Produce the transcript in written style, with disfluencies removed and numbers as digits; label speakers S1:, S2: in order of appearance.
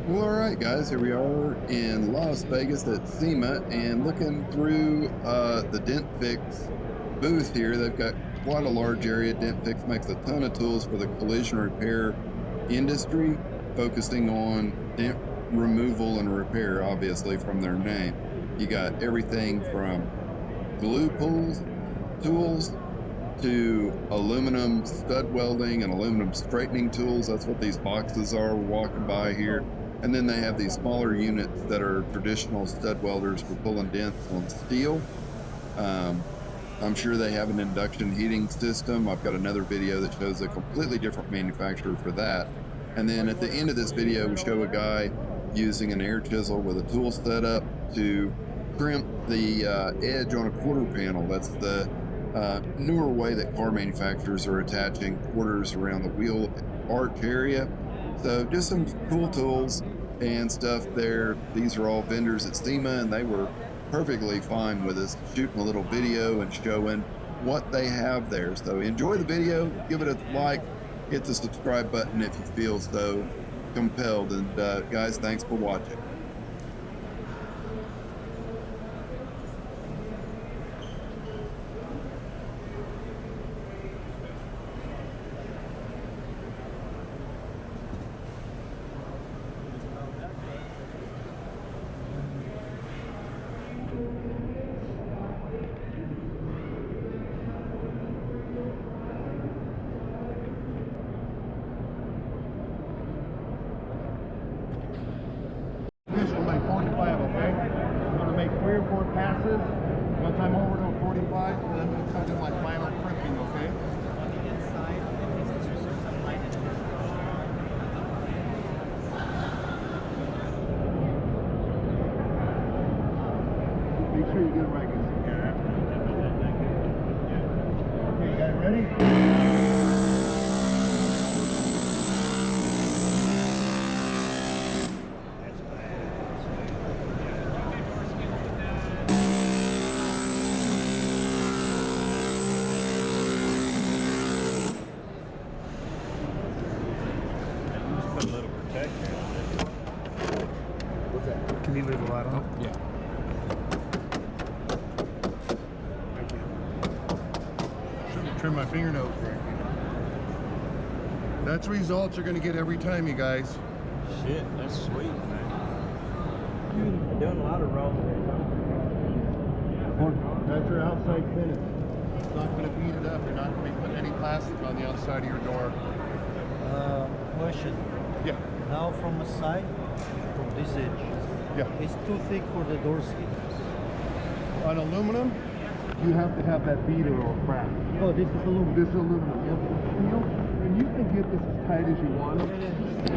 S1: Well, all right, guys, here we are in Las Vegas at SEMA and looking through the Dent Fix booth here. They've got quite a large area. Dent Fix makes a ton of tools for the collision repair industry, focusing on dent removal and repair, obviously, from their name. You got everything from glue tools to aluminum stud welding and aluminum straightening tools. That's what these boxes are we're walking by here. And then they have these smaller units that are traditional stud welders for pulling dents on steel. I'm sure they have an induction heating system. I've got another video that shows a completely different manufacturer for that. And then at the end of this video, we show a guy using an air chisel with a tool setup to crimp the edge on a quarter panel. That's the newer way that car manufacturers are attaching quarters around the wheel arch area. So just some cool tools and stuff there. These are all vendors at SEMA, and they were perfectly fine with us shooting a little video and showing what they have there. So enjoy the video, give it a like, hit the subscribe button if you feel so compelled. And guys, thanks for watching.
S2: This will make 45, okay? I'm going to make 3 or 4 passes. Once I'm over to 45, then I'm going to come to my final crimping, okay?
S3: On the inside, there's some light in it.
S2: Make sure you get it right. Okay, you guys ready?
S3: Put a little protector on it.
S2: What's that?
S4: Can you leave the light on?
S2: Yeah. Shouldn't trim my fingernails right here. That's results you're going to get every time, you guys.
S3: Shit, that's sweet, man. You're doing a lot of rolling there,
S2: That's your outside finish. It's not going to beat it up. You're not going to be putting any plastic on the outside of your door.
S5: Question.
S2: Yeah.
S5: Now from the side, from this edge,
S2: Yeah.
S5: it's too thick for the door skin.
S2: On aluminum, you have to have that beater or crack.
S5: Oh, this is aluminum.
S2: This is aluminum. And you can get this as tight as you want.